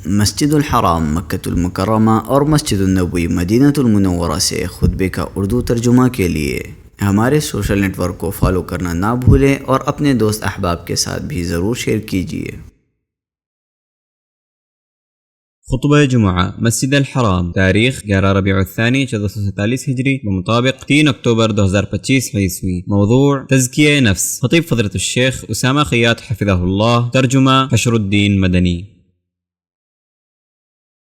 مسجد الحرام مکۃ المکرمہ اور مسجد النبوی مدینہ المنورہ سے خطبے کا اردو ترجمہ کے لیے ہمارے سوشل نیٹ ورک کو فالو کرنا نہ بھولیں اور اپنے دوست احباب کے ساتھ بھی ضرور شیئر کیجیے۔ خطبہ جمعہ مسجد الحرام، تاریخ 11 ربیع الثانی 1447 ہجری بمطابق 3 اکتوبر 2025 عیسوی۔ موضوع تزکیہ نفس۔ خطیب فضیلۃ الشیخ اسامہ خیاط حفظہ اللہ، ترجمہ حشر الدین مدنی۔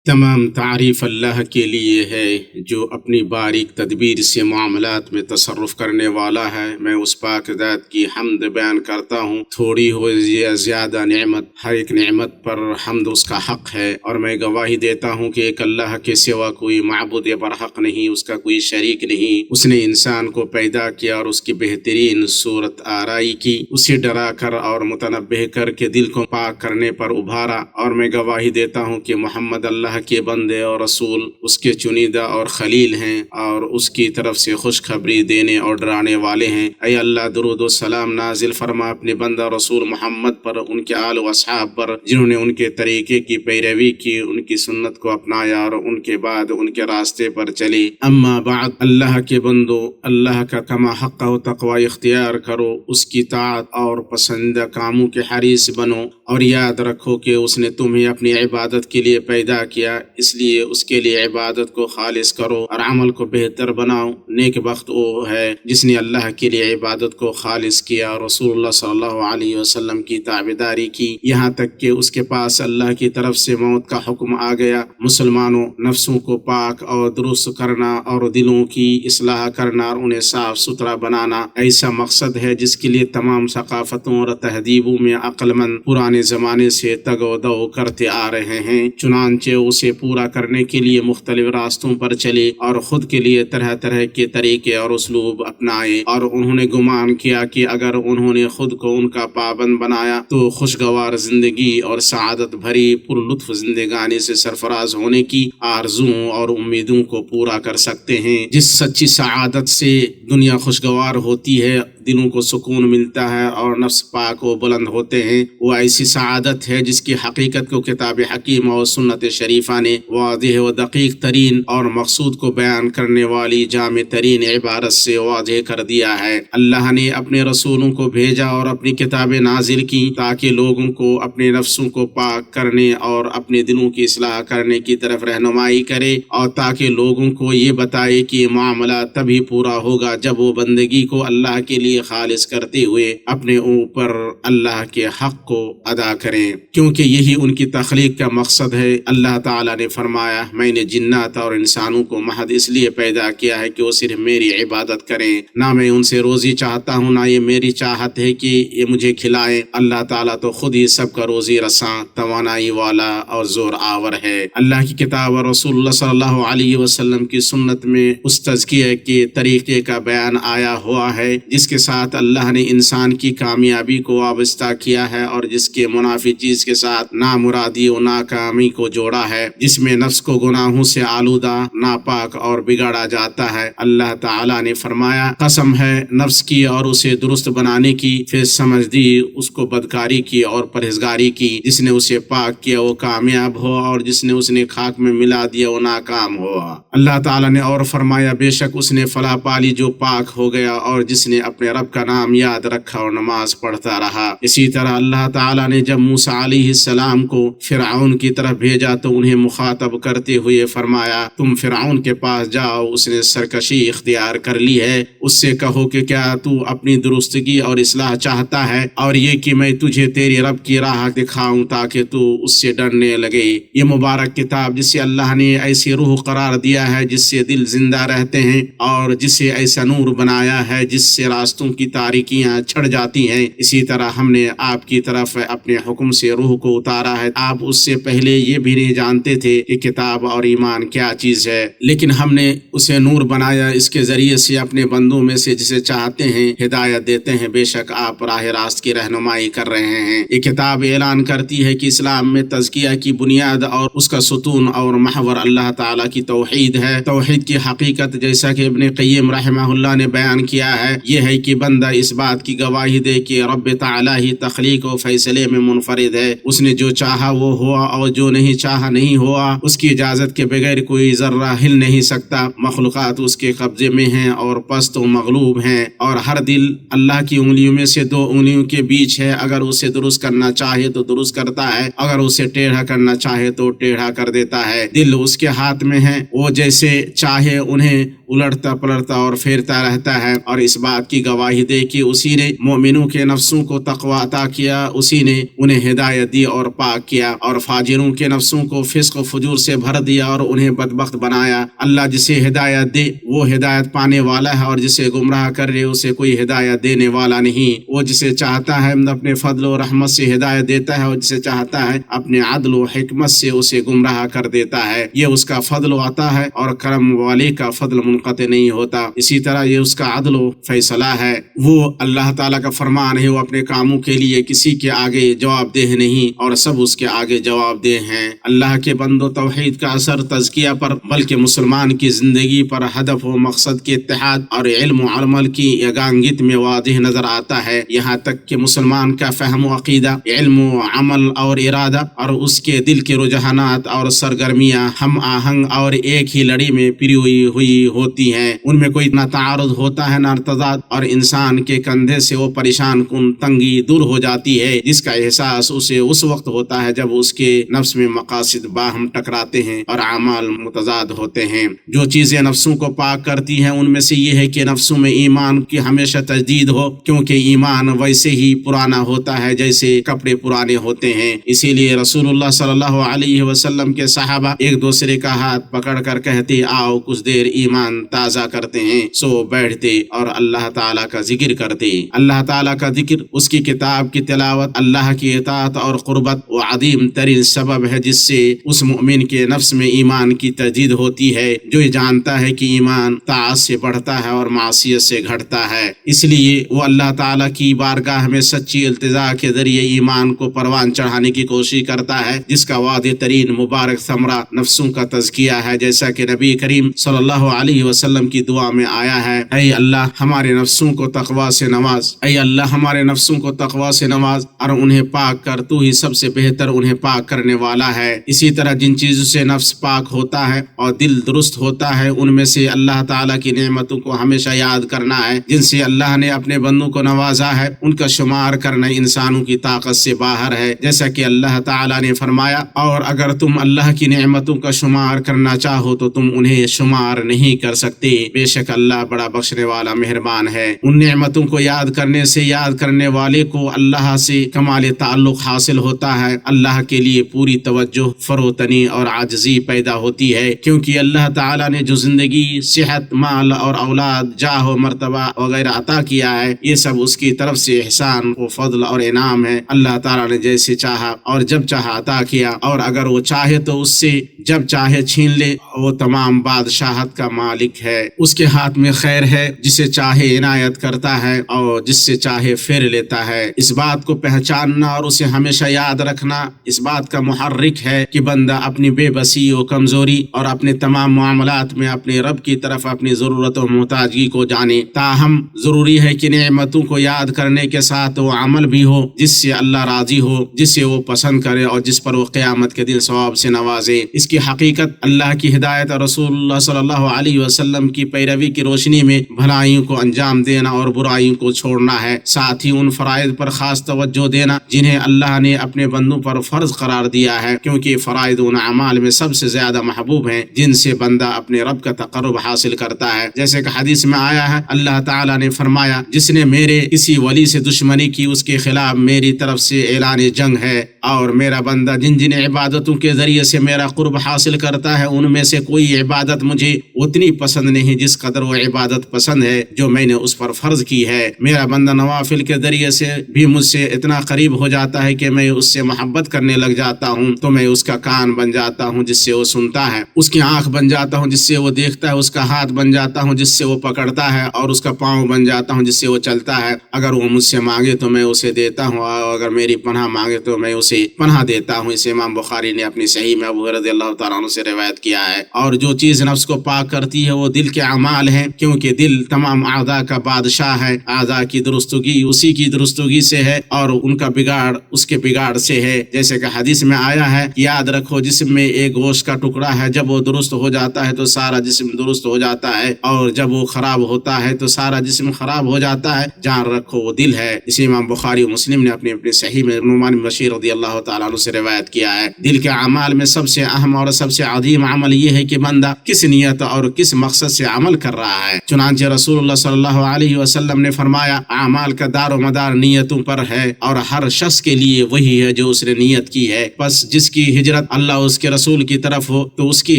تمام تعریف اللہ کے لیے ہے جو اپنی باریک تدبیر سے معاملات میں تصرف کرنے والا ہے۔ میں اس پاک ذات کی حمد بیان کرتا ہوں، تھوڑی ہو یا زیادہ نعمت، ہر ایک نعمت پر حمد اس کا حق ہے، اور میں گواہی دیتا ہوں کہ ایک اللہ کے سوا کوئی معبود برحق نہیں، اس کا کوئی شریک نہیں۔ اس نے انسان کو پیدا کیا اور اس کی بہترین صورت آرائی کی، اسے ڈرا کر اور متنبہ کر کے دل کو پاک کرنے پر ابھارا، اور میں گواہی دیتا ہوں کہ محمد اللہ کے بندے اور رسول، اس کے چنیدہ اور خلیل ہیں، اور اس کی طرف سے خوشخبری دینے اور ڈرانے والے ہیں۔ اے اللہ، درود و سلام نازل فرما اپنے بندہ رسول محمد پر، ان کے آل و اصحاب پر جنہوں نے ان کے طریقے کی پیروی کی، ان کی سنت کو اپنایا اور ان کے بعد ان کے راستے پر چلی۔ اما بعد، اللہ کے بندو، اللہ کا کما حق و تقوی اختیار کرو، اس کی طاعت اور پسندیدہ کاموں کے حریص بنو، اور یاد رکھو کہ اس نے تمہیں اپنی عبادت کے لیے پیدا کیا، اس لیے اس کے لیے عبادت کو خالص کرو اور عمل کو بہتر بناؤ۔ نیک بخت وہ ہے جس نے اللہ کے لیے عبادت کو خالص کیا اور رسول اللہ صلی اللہ علیہ وسلم کی تابعداری کی، یہاں تک کہ اس کے پاس اللہ کی طرف سے موت کا حکم آ گیا۔ مسلمانوں، نفسوں کو پاک اور درست کرنا اور دلوں کی اصلاح کرنا اور انہیں صاف ستھرا بنانا ایسا مقصد ہے جس کے لیے تمام ثقافتوں اور تہذیبوں میں عقل مند پرانے زمانے سے تگ و دو کرتے آ رہے ہیں۔ چنانچہ اسے پورا کرنے کے لیے مختلف راستوں پر چلے اور خود کے لیے طرح طرح کے طریقے اور اسلوب اپنائے، اور انہوں نے گمان کیا کہ اگر انہوں نے خود کو ان کا پابند بنایا تو خوشگوار زندگی اور سعادت بھری پر لطف زندگانی سے سرفراز ہونے کی آرزوؤں اور امیدوں کو پورا کر سکتے ہیں۔ جس سچی سعادت سے دنیا خوشگوار ہوتی ہے، دلوں کو سکون ملتا ہے اور نفس پاک و بلند ہوتے ہیں، وہ ایسی سعادت ہے جس کی حقیقت کو کتاب حکیم اور سنت شریفہ نے واضح و دقیق ترین اور مقصود کو بیان کرنے والی جامع ترین عبارت سے واضح کر دیا ہے۔ اللہ نے اپنے رسولوں کو بھیجا اور اپنی کتابیں نازل کی تاکہ لوگوں کو اپنے نفسوں کو پاک کرنے اور اپنے دلوں کی اصلاح کرنے کی طرف رہنمائی کرے، اور تاکہ لوگوں کو یہ بتائے کہ معاملہ تبھی پورا ہوگا جب وہ بندگی کو اللہ کے لیے خالص کرتے ہوئے اپنے اوپر اللہ کے حق کو ادا کریں، کیونکہ یہی ان کی تخلیق کا مقصد ہے۔ اللہ تعالیٰ نے فرمایا، میں نے جنات اور انسانوں کو محض اس لیے پیدا کیا ہے کہ وہ صرف میری عبادت کریں، نہ میں ان سے روزی چاہتا ہوں نہ یہ میری چاہت ہے کہ یہ مجھے کھلائیں۔ اللہ تعالیٰ تو خود ہی سب کا روزی رساں، توانائی والا اور زور آور ہے۔ اللہ کی کتاب اور رسول اللہ صلی اللہ علیہ وسلم کی سنت میں اس تزکیہ کے طریقے کا بیان آیا ہوا ہے جس کے ساتھ اللہ نے انسان کی کامیابی کو وابستہ کیا ہے اور جس کے منافی چیز کے ساتھ نامرادی و ناکامی کو جوڑا ہے، جس میں نفس کو گناہوں سے آلودہ، ناپاک اور بگاڑا جاتا ہے۔ اللہ تعالیٰ نے فرمایا، قسم ہے نفس کی اور اسے درست بنانے کی، پھر سمجھ دی اس کو بدکاری کی اور پرہیزگاری کی۔ جس نے اسے پاک کیا وہ کامیاب ہوا اور جس نے اسے خاک میں ملا دیا وہ ناکام ہوا۔ اللہ تعالیٰ نے اور فرمایا، بے شک اس نے فلاح پالی جو پاک ہو گیا اور جس نے اپنے رب کا نام یاد رکھا اور نماز پڑھتا رہا۔ اسی طرح اللہ تعالیٰ نے جب موسیٰ علیہ السلام کو فرعون کی طرف بھیجا تو انہیں مخاطب کرتے ہوئے فرمایا، تم فرعون کے پاس جاؤ، اس نے سرکشی اختیار کر لی ہے، اس سے کہو کہ کیا تو اپنی درستگی اور اصلاح چاہتا ہے، اور یہ کہ میں تجھے تیری رب کی راہ دکھاؤں تاکہ تو اس سے ڈرنے لگے۔ یہ مبارک کتاب جسے اللہ نے ایسی روح قرار دیا ہے جس سے دل زندہ رہتے ہیں، اور جسے ایسا نور بنایا ہے جس سے راستوں کی تاریکیاں چھڑ جاتی ہیں، اسی طرح ہم نے آپ کی طرف اپنے حکم سے روح کو اتارا ہے۔ آپ اس سے پہلے یہ بھی نہیں جانتے جانتے تھے کہ کتاب اور ایمان کیا چیز ہے، لیکن ہم نے اسے نور بنایا، اس کے ذریعے سے اپنے بندوں میں سے جسے چاہتے ہیں ہدایت دیتے ہیں، بے شک آپ راہ راست کی رہنمائی کر رہے ہیں۔ یہ کتاب اعلان کرتی ہے کہ اسلام میں تزکیہ کی بنیاد اور اس کا ستون اور محور اللہ تعالیٰ کی توحید ہے۔ توحید کی حقیقت جیسا کہ ابن قیم رحمہ اللہ نے بیان کیا ہے، یہ ہے کہ بندہ اس بات کی گواہی دے کہ رب تعالیٰ ہی تخلیق و فیصلے میں منفرد ہے، اس نے جو چاہا وہ ہوا اور جو نہیں چاہا نہیں ہوا، اس کی اجازت کے بغیر کوئی ذرہ ہل نہیں سکتا، مخلوقات اس کے قبضے میں ہیں اور پست و مغلوب ہیں، اور ہر دل اللہ کی انگلیوں میں سے دو انگلیوں کے بیچ ہے، اگر اسے درست کرنا چاہے تو درست کرتا ہے، اگر اسے ٹیڑھا کرنا چاہے تو ٹیڑھا کر دیتا ہے۔ دل اس کے ہاتھ میں ہے، وہ جیسے چاہے انہیں الٹتا پلٹتا اور پھیرتا رہتا ہے، اور اس بات کی گواہی دے کہ اسی نے مومنوں کے نفسوں کو تقوی عطا کیا، اسی نے انہیں ہدایت دی اور پاک کیا، اور فاجروں کے نفسوں کو فسق و فجور سے بھر دیا اور انہیں بدبخت بنایا۔ اللہ جسے ہدایت دے وہ ہدایت پانے والا ہے، اور جسے گمراہ کر رہے اسے کوئی ہدایت دینے والا نہیں۔ وہ جسے چاہتا ہے اپنے فضل و رحمت سے ہدایت دیتا ہے، اور جسے چاہتا ہے اپنے عدل و حکمت سے اسے گمراہ کر دیتا ہے۔ یہ اس کا فضل و عطا ہے، اور کرم والے کا فضل منقطع نہیں ہوتا، اسی طرح یہ اس کا عدل و فیصلہ ہے۔ وہ اللہ تعالیٰ کا فرمان ہے، وہ اپنے کاموں کے لیے کسی کے آگے جواب دہ نہیں، اور سب اس کے آگے جواب دہ ہیں۔ اللہ کے بندو، توحید کا اثر تزکیہ پر بلکہ مسلمان کی زندگی پر ہدف و مقصد کے اتحاد اور علم و عمل کی یگانگت میں واضح نظر آتا ہے، یہاں تک کہ مسلمان کا فہم و عقیدہ، علم و عمل اور ارادہ اور اس کے دل کے رجحانات اور سرگرمیاں ہم آہنگ اور ایک ہی لڑی میں پری ہوئی ہوتی ہیں، ان میں کوئی نہ تعارض ہوتا ہے نہ تضاد، اور انسان کے کندھے سے وہ پریشان کن تنگی دور ہو جاتی ہے جس کا احساس اسے اس وقت ہوتا ہے جب اس کے نفس میں مقاصد باہم ٹکراتے ہیں اور اعمال متضاد ہوتے ہیں۔ جو چیزیں نفسوں کو پاک کرتی ہیں ان میں سے یہ ہے کہ نفسوں میں ایمان کی ہمیشہ تجدید ہو، کیونکہ ایمان ویسے ہی پرانا ہوتا ہے جیسے کپڑے پرانے ہوتے ہیں۔ اسی لیے رسول اللہ صلی اللہ علیہ وسلم کے صحابہ ایک دوسرے کا ہاتھ پکڑ کر کہتے، آؤ کچھ دیر ایمان تازہ کرتے ہیں، سو بیٹھتے اور اللہ تعالیٰ کا ذکر کرتے۔ اللہ تعالیٰ کا ذکر، اس کی کتاب کی تلاوت، اللہ کی اطاعت اور قربت وہ عظیم ترین سبب ہے جس سے اس مومن کے نفس میں ایمان کی تجدید ہوتی ہے، جو یہ جانتا ہے کہ ایمان طاعت سے بڑھتا ہے اور معصیت سے گھٹتا ہے۔ اس لیے وہ اللہ تعالیٰ کی بارگاہ میں سچی التجا کے ذریعے ایمان کو پروان چڑھانے کی کوشش کرتا ہے، جس کا واضح ترین مبارک ثمرہ نفسوں کا تزکیہ ہے، جیسا کہ نبی کریم صلی اللہ علیہ وسلم کی دعا میں آیا ہے، اے اللہ ہمارے نفسوں کو تقوی سے نواز، اے اللہ ہمارے نفسوں کو تقوی سے نواز اور انہیں پاک کر، تو ہی سب سے بہتر انہیں پاک کرنے والا ہے۔ اسی طرح جن چیزوں سے نفس پاک ہوتا ہے اور دل درست ہوتا ہے، ان میں سے اللہ تعالیٰ کی نعمتوں کو ہمیشہ یاد کرنا ہے جن سے اللہ نے اپنے بندوں کو نوازا ہے، ان کا شمار کرنا انسانوں کی طاقت سے باہر ہے، جیسا کہ اللہ تعالیٰ نے فرمایا، اور اگر تم اللہ کی نعمتوں کا شمار کرنا چاہو تو تم انہیں شمار نہیں کر سکتے، بے شک اللہ بڑا بخشنے والا مہربان ہے۔ ان نعمتوں کو یاد کرنے سے یاد کرنے والے کو اللہ سے کمال تعلق حاصل ہوتا ہے، اللہ کے لیے پوری توجہ، فروتنی اور عاجزی پیدا ہوتی ہے، کیونکہ اللہ تعالیٰ نے جو زندگی، صحت، مال اور اولاد، جاہ و مرتبہ وغیرہ عطا کیا ہے، یہ سب اس کی طرف سے احسان و فضل اور انعام ہے۔ اللہ تعالیٰ نے جیسے چاہا اور جب چاہا عطا کیا، اور اگر وہ چاہے تو اس سے جب چاہے چھین لے، وہ تمام بادشاہت کا مالک ہے، اس کے ہاتھ میں خیر ہے، جسے چاہے عنایت کرتا ہے اور جس سے چاہے پھیر لیتا ہے۔ اس بات کو پہچاننا اور اسے ہمیشہ یاد رکھنا اس بات کا محرک ہے کہ بندہ اپنی بے بسی و کمزوری اور اپنے تمام معاملات میں اپنے رب کی طرف اپنی ضرورت و محتاجگی کو جانے۔ تاہم ضروری ہے کہ نعمتوں کو یاد کرنے کے ساتھ وہ عمل بھی ہو جس سے اللہ راضی ہو، جسے وہ پسند کرے اور جس پر وہ قیامت کے دن ثواب سے نوازے۔ اس کی حقیقت اللہ کی ہدایت اور رسول اللہ صلی اللہ علیہ وسلم کی پیروی کی روشنی میں بھلائیوں کو انجام دینا اور برائیوں کو چھوڑنا ہے، ساتھ ہی ان فرائض پر خاص توجہ دینا جنہیں اللہ نے اپنے بندوں پر فرض قرار دیا ہے، کیونکہ فرائض ان اعمال میں سب سے زیادہ محبوب ہیں جن سے بندہ اپنے رب کا تقرب حاصل کرتا ہے، جیسے کہ حدیث میں آیا ہے، اللہ تعالیٰ نے فرمایا، جس نے میرے کسی ولی سے دشمنی کی اس کے خلاف میری طرف سے اعلان جنگ ہے، اور میرا بندہ جن جن عبادتوں کے ذریعے سے میرا قرب حاصل کرتا ہے ان میں سے کوئی عبادت مجھے اتنی پسند نہیں جس قدر وہ عبادت پسند ہے جو میں نے اس پر فرض کی ہے۔ میرا بندہ نوافل کے ذریعے سے بھی مجھ سے اتنا قریب ہو جاتا ہے کہ میں اس سے محبت کرنے لگ جاتا ہوں، تو میں اس کا کان بن جاتا ہوں جس سے وہ سنتا ہے، اس کی آنکھ بن جاتا ہوں جس سے وہ دیکھتا ہے، اس کا ہاتھ بن جاتا ہوں جس سے وہ پکڑتا ہے، اور اس کا پاؤں بن جاتا ہوں جس سے وہ چلتا ہے۔ اگر وہ مجھ سے مانگے تو میں اسے دیتا ہوں، اور اگر میری پناہ مانگے تو میں اسے پناہ دیتا ہوں۔ اسے امام بخاری نے اپنی صحیح میں ابو رضی اللہ تعالیٰ عنہ سے روایت کیا ہے۔ اور جو چیز نفس کو پاک کرتی ہے وہ دل کے اعمال ہیں، کیونکہ دل تمام اعضاء کا بادشاہ ہے۔ اعضاء کی درستگی اسی کی درستگی سے ہے، اور ان کا بگاڑ اس کے بگاڑ سے ہے۔ جیسے کہ حدیث میں آیا ہے، یاد رکھو جسم میں ایک گوشت کا ٹکڑا ہے، جب وہ درست ہو جاتا ہے تو سارا جسم درست ہو جاتا ہے، اور جب وہ خراب ہوتا ہے تو سارا جسم خراب ہو جاتا ہے۔ جان رکھو وہ دل ہے۔ اسے امام بخاری و مسلم نے اپنی صحیح میں نعمان بن بشیر رضی اللہ تعالیٰ عنہ سے روایت کیا ہے۔ دل کے اعمال میں سب سے اہم اور سب سے عظیم عمل یہ ہے کہ بندہ کس نیت اور کس مقصد سے عمل کر رہا ہے۔ چنانچہ رسول اللہ صلی اللہ علیہ وسلم نے فرمایا، اعمال کا دار و مدار نیتوں پر ہے، اور ہر شخص کے لیے وہی ہے جو اس نے نیت کی ہے۔ بس جس کی ہجرت اللہ اس کے رسول کی طرف ہو تو اس کی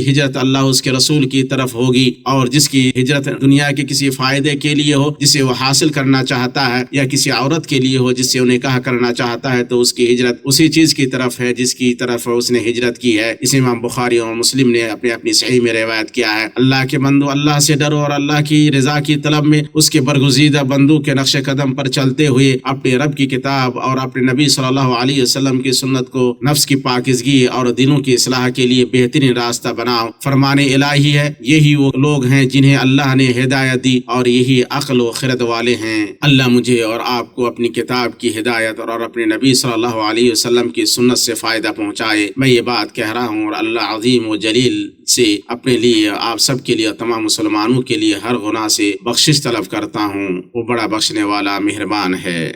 ہجرت اللہ اس کے رسول کی طرف ہوگی، اور جس کی ہجرت دنیا کے کسی فائدے کے لیے ہو جسے وہ حاصل کرنا چاہتا ہے، یا کسی عورت کے لیے ہو جس سے وہ نکاح کرنا چاہتا ہے، تو اس کی ہجرت اسی چیز کی طرف ہے جس کی طرف اس نے ہجرت کی ہے۔ اس امام بخاری اور مسلم نے اپنی صحیح میں روایت کیا ہے۔ اللہ کے بندو، اللہ سے ڈرو اور اللہ کی رضا کی طلب میں اس کے برگزیدہ بندوں کے نقش قدم پر چلتے ہوئے اپنے رب کی کتاب اور اپنے نبی صلی اللہ علیہ وسلم کی سنت کو نفس کی پاکیزگی اور دلوں کی اصلاح کے لیے بہترین راستہ بناؤ۔ فرمان الہی ہے، یہی وہ لوگ ہیں جنہیں اللہ نے ہدایت دی، اور یہی عقل و خرد والے ہیں۔ اللہ مجھے اور آپ کو اپنی کتاب کی ہدایت اور اپنے نبی صلی اللہ علیہ وسلم کی سنت سے فائدہ پہنچائے۔ میں یہ بات کہہ رہا ہوں، اور اللہ عظیم و جلیل سے اپنے لیے، آپ سب کے لیے، تمام مسلمانوں کے لیے ہر گناہ سے بخشش طلب کرتا ہوں۔ وہ بڑا بخشنے والا مہربان ہے۔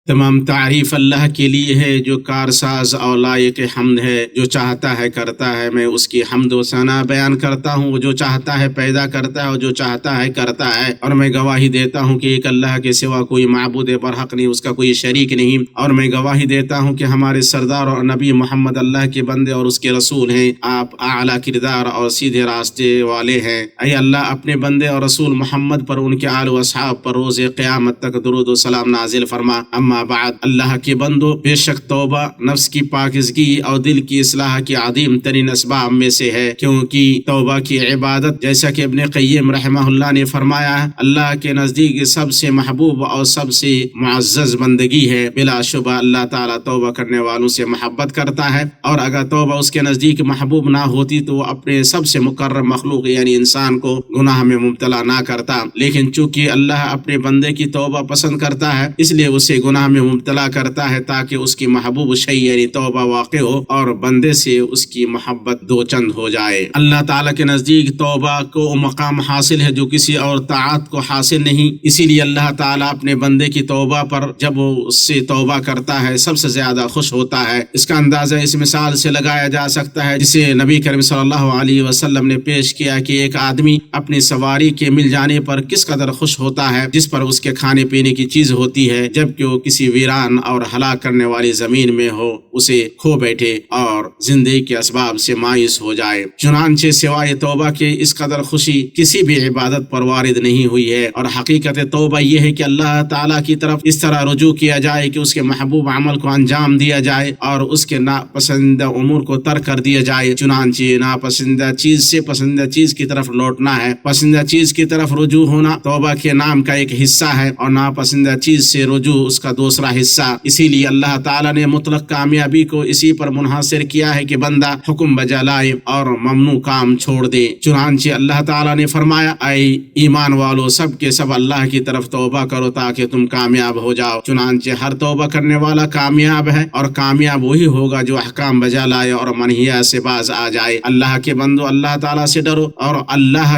تمام تعریف اللہ کے لیے ہے جو کارساز اور لائق حمد ہے۔ جو چاہتا ہے کرتا ہے، میں اس کی حمد و ثنا بیان کرتا ہوں۔ وہ جو چاہتا ہے پیدا کرتا ہے، اور جو چاہتا ہے کرتا ہے۔ اور میں گواہی دیتا ہوں کہ ایک اللہ کے سوا کوئی معبود برحق نہیں، اس کا کوئی شریک نہیں۔ اور میں گواہی دیتا ہوں کہ ہمارے سردار اور نبی محمد اللہ کے بندے اور اس کے رسول ہیں۔ آپ اعلیٰ کردار اور سیدھے راستے والے ہیں۔ اے اللہ، اپنے بندے اور رسول محمد پر، ان کے آل و اصحاب پر روز قیامت تک درود و سلام نازل فرما۔ اما بعد، اللہ کے بندو، بے شک توبہ نفس کی پاکیزگی اور دل کی اصلاح کی عظیم ترین اسباب میں سے ہے، کیونکہ توبہ کی عبادت، جیسا کہ ابن قیم رحمہ اللہ نے فرمایا ہے، اللہ کے نزدیک سب سے محبوب اور سب سے معزز بندگی ہے۔ بلا شبہ اللہ تعالیٰ توبہ کرنے والوں سے محبت کرتا ہے، اور اگر توبہ اس کے نزدیک محبوب نہ ہوتی تو وہ اپنے سب سے مقرب مخلوق یعنی انسان کو گناہ میں مبتلا نہ کرتا۔ لیکن چونکہ اللہ اپنے بندے کی توبہ پسند کرتا ہے، اس لیے اسے گناہ میں مبتلا کرتا ہے تاکہ اس کی محبوب شیء یعنی توبہ واقع ہو اور بندے سے اس کی محبت دو چند ہو جائے۔ اللہ تعالیٰ کے نزدیک توبہ کو مقام حاصل ہے جو کسی اور طاعت کو حاصل نہیں، اسی لیے اللہ تعالیٰ اپنے بندے کی توبہ پر جب وہ اس سے توبہ کرتا ہے سب سے زیادہ خوش ہوتا ہے۔ اس کا اندازہ اس مثال سے لگایا جا سکتا ہے جسے نبی کریم صلی اللہ علیہ وسلم نے پیش کیا کہ ایک آدمی اپنی سواری کے مل جانے پر کس قدر خوش ہوتا ہے جس پر اس کے کھانے پینے کی چیز ہوتی ہے، جبکہ وہ کسی ویران اور ہلاک کرنے والی زمین میں ہو، اسے کھو بیٹھے اور زندگی کے اسباب سے مایوس ہو جائے۔ چنانچہ سوائے توبہ کے اس قدر خوشی کسی بھی عبادت پر وارد نہیں ہوئی ہے، اور حقیقت توبہ یہ ہے کہ اللہ تعالیٰ کی طرف اس طرح رجوع کیا جائے کہ اس کے محبوب عمل کو انجام دیا جائے اور اس کے ناپسندیدہ امور کو ترک کر دیا جائے۔ چنانچہ ناپسندیدہ چیز سے پسندیدہ چیز کی طرف لوٹنا ہے، پسندیدہ چیز کی طرف رجوع ہونا توبہ کے نام کا ایک حصہ ہے، اور ناپسندیدہ چیز سے رجوع اس کا دوسرا حصہ۔ اسی لیے اللہ تعالیٰ نے مطلق کامیابی کو اسی پر منحصر کیا ہے کہ بندہ حکم بجا لائے اور ممنوع کام چھوڑ دے۔ چنانچہ اللہ تعالیٰ نے فرمایا، اے ایمان والو، سب کے سب اللہ کی طرف توبہ کرو تاکہ تم کامیاب ہو جاؤ۔ چنانچہ ہر توبہ کرنے والا کامیاب ہے، اور کامیاب وہی ہوگا جو احکام بجا لائے اور منہیات سے باز آ جائے۔ اللہ کے بندو، اللہ تعالیٰ سے ڈرو اور اللہ